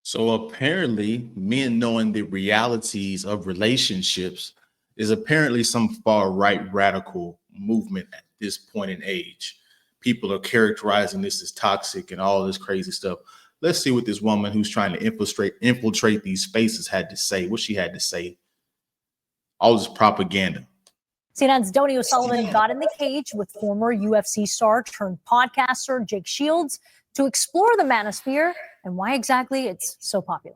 So apparently, men knowing the realities of relationships is apparently some far right radical movement at this point in age. People are characterizing this as toxic and all this crazy stuff. Let's see what this woman who's trying to infiltrate these spaces had to say, what she had to say. All this propaganda. CNN's Donnie O'Sullivan got in the cage with former UFC star turned podcaster Jake Shields to explore the Manosphere and why exactly it's so popular.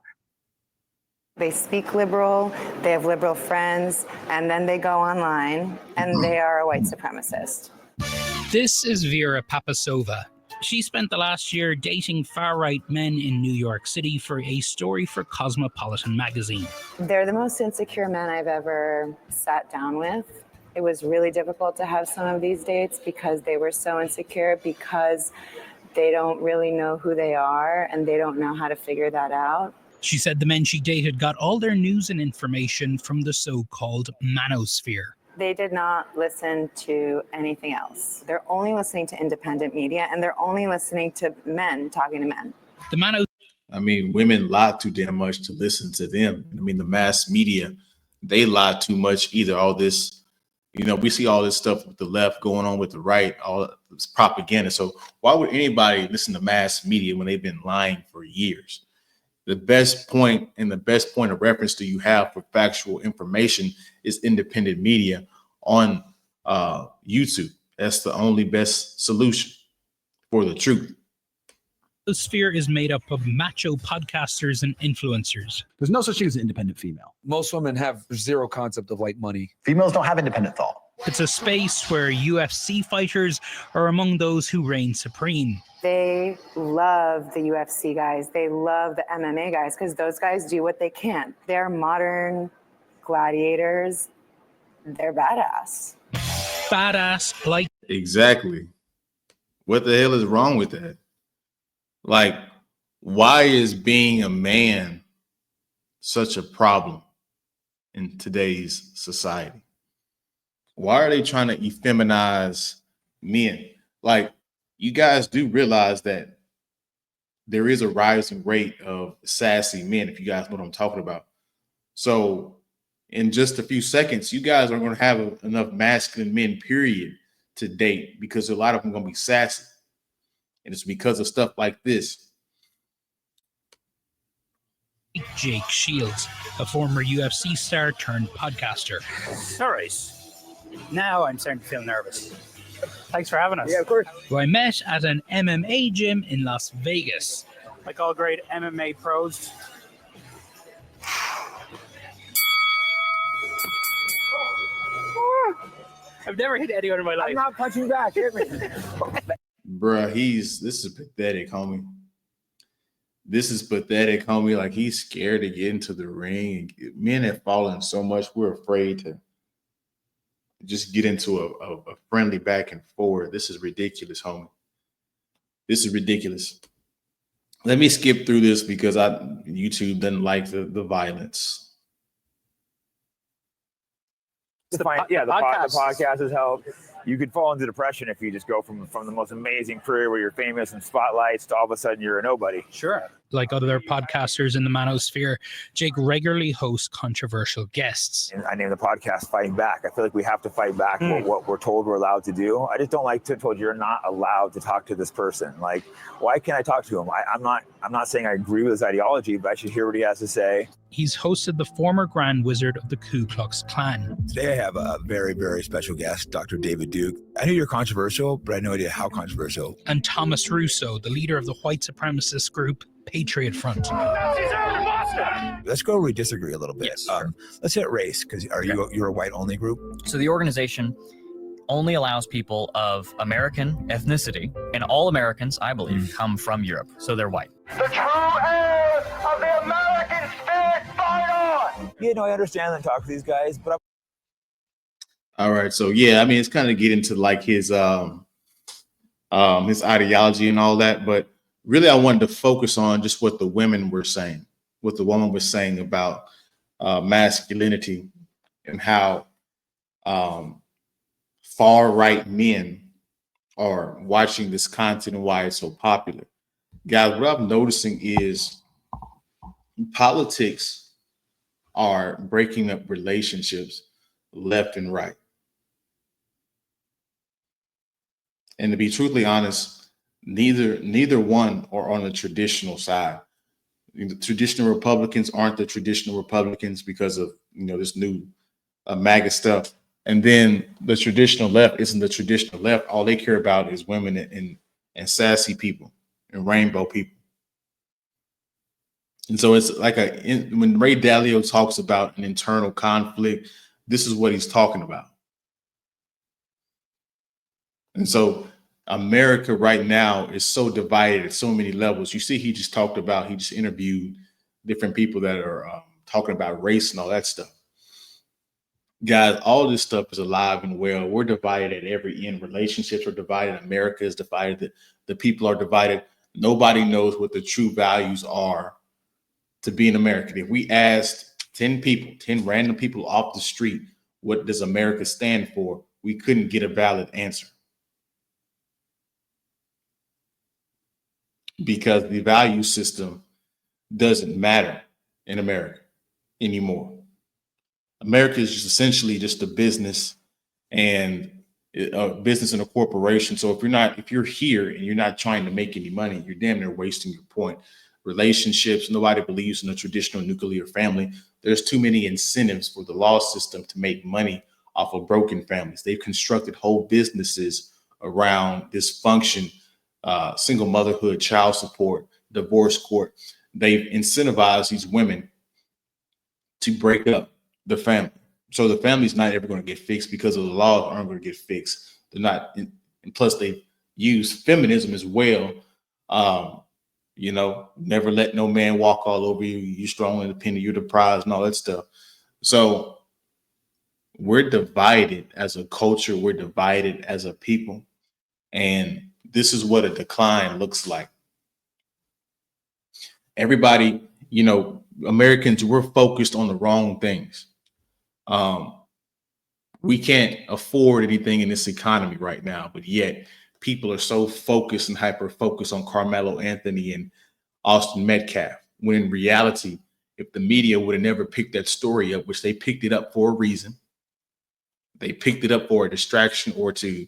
They speak liberal, they have liberal friends, and then they go online and they are a white supremacist. This is Vera Papasova. She spent the last year dating far-right men in New York City for a story for Cosmopolitan magazine. They're the most insecure men I've ever sat down with. It was really difficult to have some of these dates because they were so insecure, because they don't really know who they are and they don't know how to figure that out. She said the men she dated got all their news and information from the so-called Manosphere. They did not listen to anything else. They're only listening to independent media, and they're only listening to men talking to men. The Manosphere. I mean, women lie too damn much to listen to them. I mean, the mass media, they lie too much either. All this, we see all this stuff with the left going on with the right, all this propaganda. So why would anybody listen to mass media when they've been lying for years? The best point of reference that you have for factual information is independent media on YouTube. That's the only best solution for the truth. The sphere is made up of macho podcasters and influencers. There's no such thing as an independent female. Most women have zero concept of like money. Females don't have independent thought. It's a space where UFC fighters are among those who reign supreme. They love the UFC guys. They love the MMA guys because those guys do what they can. They're modern gladiators. They're badass. Badass like. Exactly. What the hell is wrong with that? Like, why is being a man such a problem in today's society? Why are they trying to effeminize men? Like, you guys do realize that there is a rising rate of sassy men, if you guys know what I'm talking about. So in just a few seconds, you guys are going to have enough masculine men, period, to date, because a lot of them are going to be sassy. And it's because of stuff like this. Jake Shields, a former UFC star turned podcaster. All right. Now I'm starting to feel nervous. Thanks for having us. Yeah, of course. Who I met at an MMA gym in Las Vegas. Like all great MMA pros. I've never hit anyone in my life. I'm not punching back. Hit me. Bruh, this is pathetic, homie. This is pathetic, homie. Like, he's scared to get into the ring. Men have fallen so much, we're afraid to just get into a friendly back and forward. This is ridiculous, homie. This is ridiculous. Let me skip through this because YouTube doesn't like the violence. The podcast has helped. You could fall into depression if you just go from the most amazing career where you're famous and spotlights to all of a sudden you're a nobody. Sure. Like other podcasters in the Manosphere, Jake regularly hosts controversial guests. And I named the podcast Fighting Back. I feel like we have to fight back what we're told we're allowed to do. I just don't like to be told you're not allowed to talk to this person. Like, why can't I talk to him? I'm not saying I agree with his ideology, but I should hear what he has to say. He's hosted the former Grand Wizard of the Ku Klux Klan. Today I have a very, very special guest, Dr. David Duke. I know you're controversial, but I had no idea how controversial. And Thomas Russo, the leader of the white supremacist group Patriot Front. Let's go where we disagree a little bit. Yes, sure. Let's hit race, because you're a white-only group? So the organization only allows people of American ethnicity, and all Americans, I believe, come from Europe, so they're white. The true heirs of the American spirit fight on! Yeah, no, I understand and talk to these guys, but All right, so yeah, I mean, it's kind of get into like his ideology and all that, but really I wanted to focus on just what the women were saying, what the woman was saying about masculinity and how far right men are watching this content and why it's so popular. Guys, what I'm noticing is politics are breaking up relationships left and right. And to be truthfully honest, neither one are on the traditional side. The traditional Republicans aren't the traditional Republicans because of this new MAGA stuff. And then the traditional left isn't the traditional left. All they care about is women and sassy people and rainbow people. And so it's like when Ray Dalio talks about an internal conflict, this is what he's talking about. And so America right now is so divided at so many levels. You see, he just interviewed different people that are talking about race and all that stuff. Guys, all this stuff is alive and well. We're divided at every end. Relationships are divided. America is divided. The people are divided. Nobody knows what the true values are to be an American. If we asked 10 random people off the street, what does America stand for? We couldn't get a valid answer. Because the value system doesn't matter in America anymore. America is just essentially just a business and a corporation. So if you're here and you're not trying to make any money, you're damn near wasting your point. Relationships, nobody believes in a traditional nuclear family. There's too many incentives for the law system to make money off of broken families. They've constructed whole businesses around dysfunction, single motherhood, child support, divorce court. They've incentivized these women to break up the family. So the family's not ever going to get fixed because of the laws aren't going to get fixed. They're not. And plus they use feminism as well. Never let no man walk all over you. You're strong, independent, you're the prize and all that stuff. So we're divided as a culture. We're divided as a people. And this is what a decline looks like. Everybody, Americans, we're focused on the wrong things. We can't afford anything in this economy right now, but yet people are so focused and hyper-focused on Carmelo Anthony and Austin Metcalf, when in reality, if the media would have never picked that story up, which they picked it up for a reason, they picked it up for a distraction or to,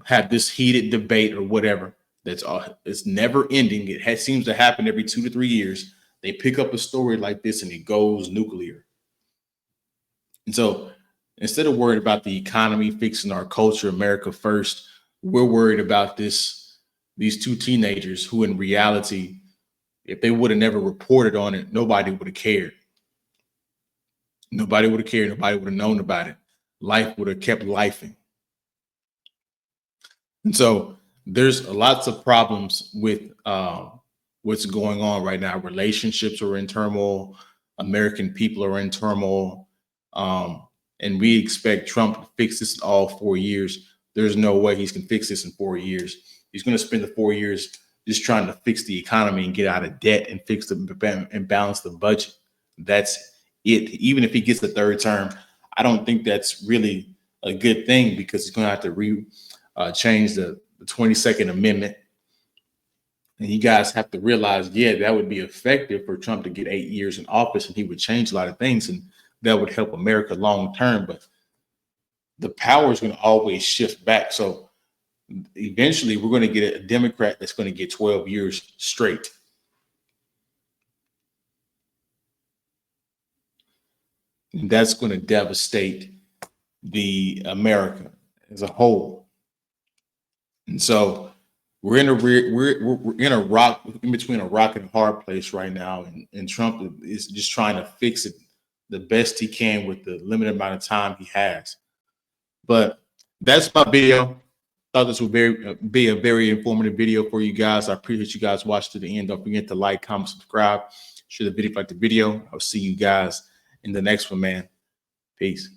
have this heated debate or whatever. It's never ending. It seems to happen every 2 to 3 years. They pick up a story like this and it goes nuclear. And so instead of worried about the economy, fixing our culture, America first, we're worried about these two teenagers who in reality, if they would have never reported on it, nobody would have cared. Nobody would have cared. Nobody would have known about it. Life would have kept lifing. And so there's lots of problems with what's going on right now. Relationships are in turmoil. American people are in turmoil. And we expect Trump to fix this in all 4 years. There's no way he can fix this in 4 years. He's going to spend the 4 years just trying to fix the economy and get out of debt and and balance the budget. That's it. Even if he gets the third term, I don't think that's really a good thing because he's going to have to change the 22nd Amendment. And you guys have to realize, that would be effective for Trump to get 8 years in office and he would change a lot of things and that would help America long term. But the power is going to always shift back. So eventually we're going to get a Democrat that's going to get 12 years straight. And that's going to devastate the America as a whole. And so we're in between a rock and a hard place right now. And Trump is just trying to fix it the best he can with the limited amount of time he has. But that's my video. Thought this would be a very informative video for you guys. I appreciate you guys watching to the end. Don't forget to like, comment, subscribe, share the video, like the video. I'll see you guys in the next one, man. Peace.